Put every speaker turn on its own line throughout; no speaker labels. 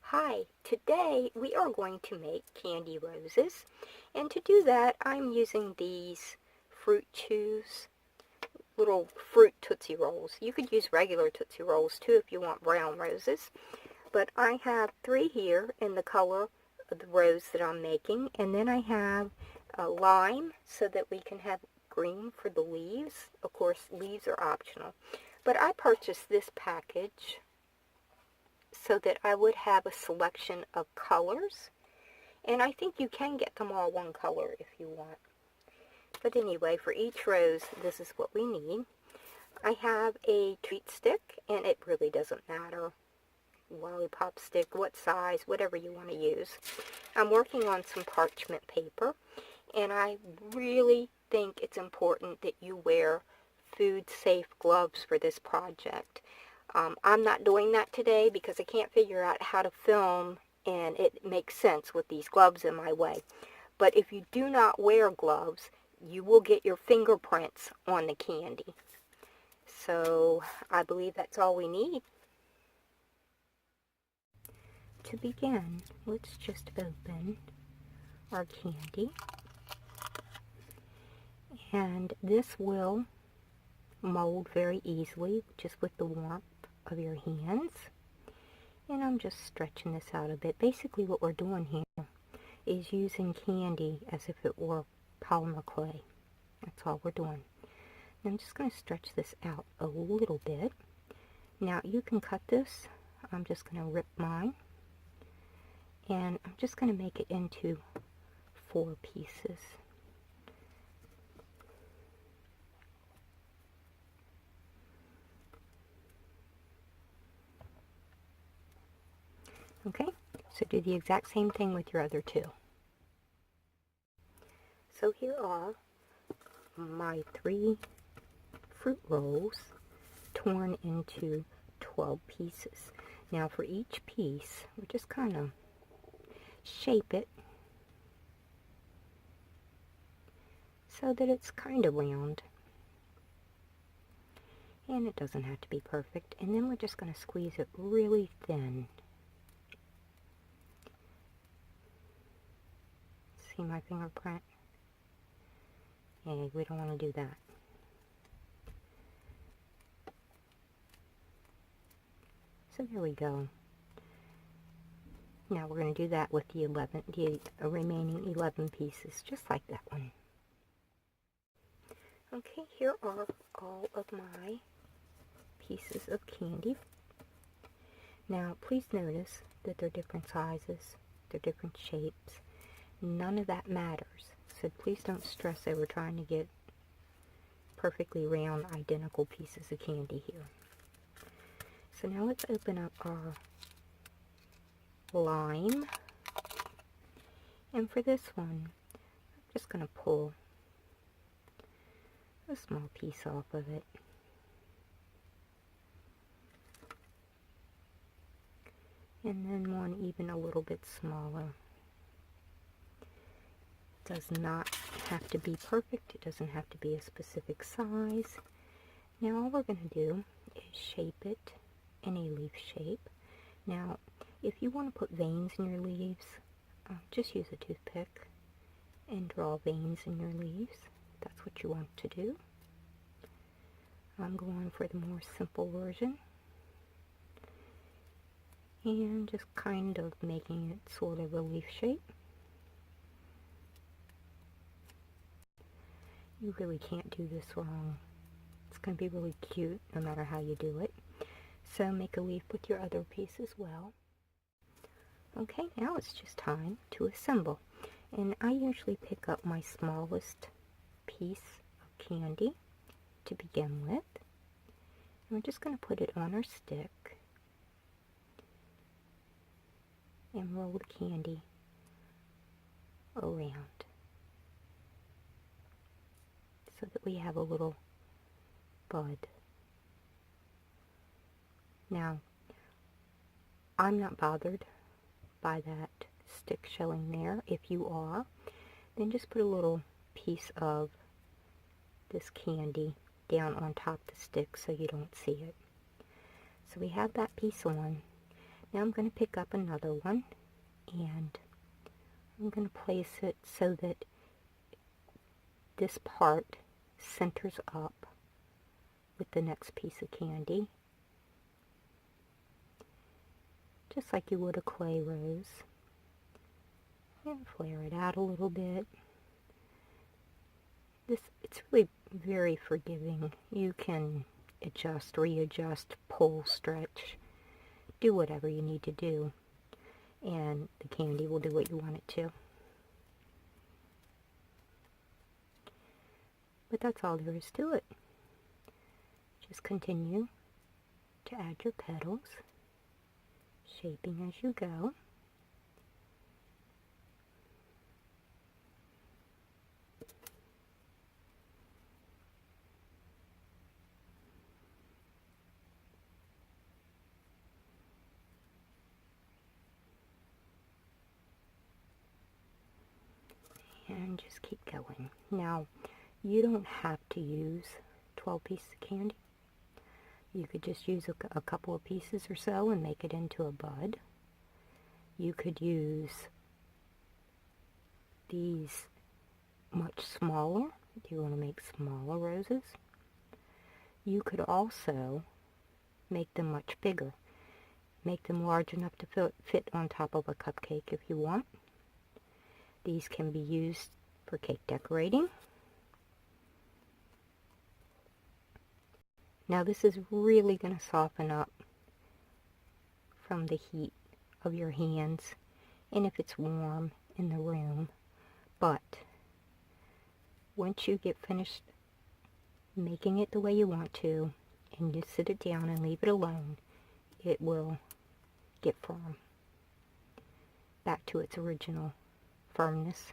Hi, today we are going to make candy roses, and to do that I'm using these Fruit Chews little fruit Tootsie Rolls. You could use regular Tootsie Rolls too if you want brown roses, but I have 3 here in the color of the rose that I'm making, and then I have lime so that we can have green for the leaves. Of course, leaves are optional, but I purchased this package so that I would have a selection of colors. And I think you can get them all one color if you want. But anyway, for each rose, this is what we need. I have a treat stick, and it really doesn't matter. Lollipop stick, what size, whatever you want to use. I'm working on some parchment paper, and I really think it's important that you wear food-safe gloves for this project. I'm not doing that today because I can't figure out how to film and it makes sense with these gloves in my way. But if you do not wear gloves, you will get your fingerprints on the candy. So I believe that's all we need. To begin, let's just open our candy. And this will mold very easily just with the warmth of your hands. And I'm just stretching this out a bit. Basically what we're doing here is using candy as if it were polymer clay. That's all we're doing. And I'm just going to stretch this out a little bit. Now you can cut this. I'm just going to rip mine. And I'm just going to make it into 4 pieces. Okay, so do the exact same thing with your other 2. So here are my 3 fruit rolls torn into 12 pieces. Now for each piece, we're just kind of shape it so that it's kind of round. And it doesn't have to be perfect. And then we're just going to squeeze it really thin. See my fingerprint? Hey, we don't want to do that. So there we go. Now we're going to do that with the remaining 11 pieces, just like that one. Okay, here are all of my pieces of candy. Now, please notice that they're different sizes, they're different shapes. None of that matters, so please don't stress over trying to get perfectly round, identical pieces of candy here. So now let's open up our lime. And for this one, I'm just going to pull a small piece off of it. And then one even a little bit smaller. Does not have to be perfect. It doesn't have to be a specific size. Now all we're going to do is shape it in a leaf shape. Now if you want to put veins in your leaves, just use a toothpick and draw veins in your leaves. That's what you want to do. I'm going for the more simple version. And just kind of making it sort of a leaf shape. You really can't do this wrong. It's going to be really cute no matter how you do it. So make a leaf with your other piece as well. Okay, now it's just time to assemble. And I usually pick up my smallest piece of candy to begin with. And we're just going to put it on our stick and roll the candy around so that we have a little bud. Now, I'm not bothered by that stick showing there. If you are, then just put a little piece of this candy down on top of the stick so you don't see it. So we have that piece on. Now I'm going to pick up another one, and I'm going to place it so that this part centers up with the next piece of candy, just like you would a clay rose. And flare it out a little bit. It's really very forgiving. You can adjust, readjust, pull, stretch, do whatever you need to do, and the candy will do what you want it to. But that's all there is to it. Just continue to add your petals, shaping as you go. And just keep going. Now, you don't have to use 12 pieces of candy. You could just use a couple of pieces or so and make it into a bud. You could use these much smaller if you want to make smaller roses. You could also make them much bigger. Make them large enough to fit on top of a cupcake if you want. These can be used for cake decorating. Now this is really going to soften up from the heat of your hands and if it's warm in the room. But once you get finished making it the way you want to and you sit it down and leave it alone, it will get firm back to its original firmness.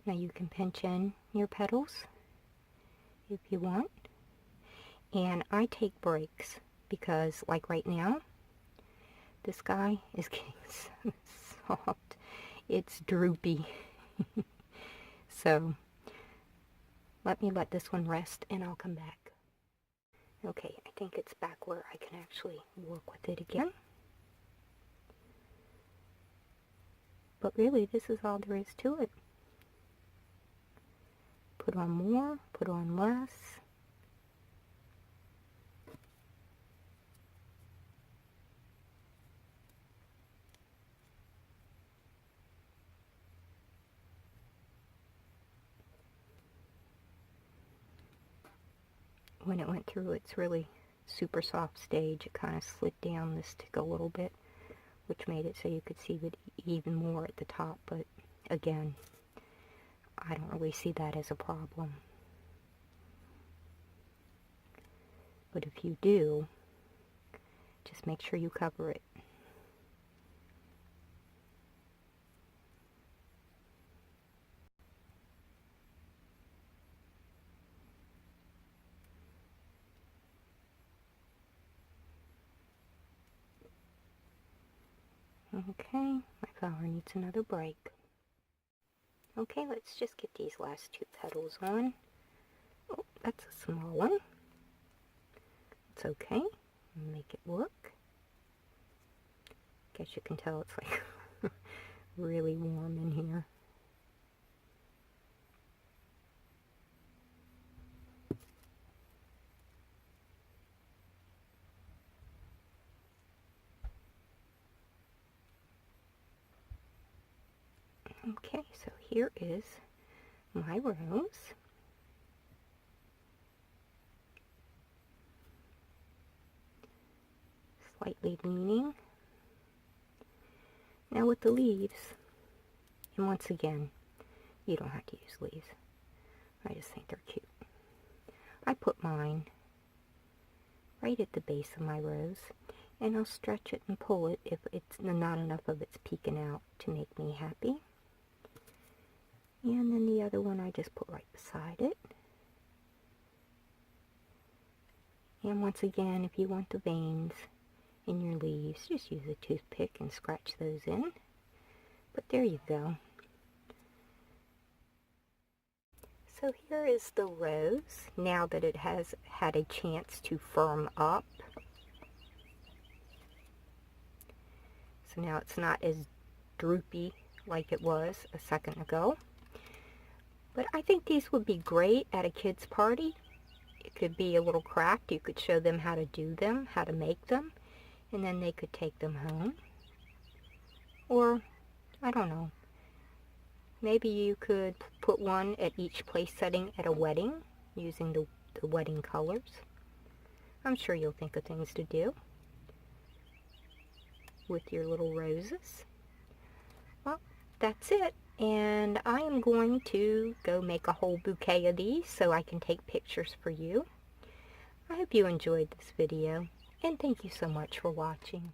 Now you can pinch in your petals if you want, and I take breaks because, like right now, this guy is getting so soft, it's droopy. So let me let this one rest and I'll come back. Okay, I think it's back where I can actually work with it again. But really, this is all there is to it. Put on more, put on less. When it went through its really super soft stage, it kind of slid down the stick a little bit, which made it so you could see it even more at the top. But again, I don't really see that as a problem. But if you do, just make sure you cover it. Okay, my flower needs another break. Okay, let's just get these last two petals on. Oh, that's a small one. It's okay. Make it work. Guess you can tell it's like really warm in here. Okay, so here is my rose. Slightly leaning. Now with the leaves, and once again, you don't have to use leaves. I just think they're cute. I put mine right at the base of my rose, and I'll stretch it and pull it if it's not enough of it's peeking out to make me happy. And then the other one I just put right beside it. And once again, if you want the veins in your leaves, just use a toothpick and scratch those in. But there you go. So here is the rose, now that it has had a chance to firm up so now it's not as droopy like it was a second ago. But I think these would be great at a kid's party. It could be a little craft. You could show them how to do them, how to make them, and then they could take them home. Or, I don't know, maybe you could put one at each place setting at a wedding using the wedding colors. I'm sure you'll think of things to do with your little roses. Well, that's it. And I am going to go make a whole bouquet of these so I can take pictures for you. I hope you enjoyed this video, and thank you so much for watching.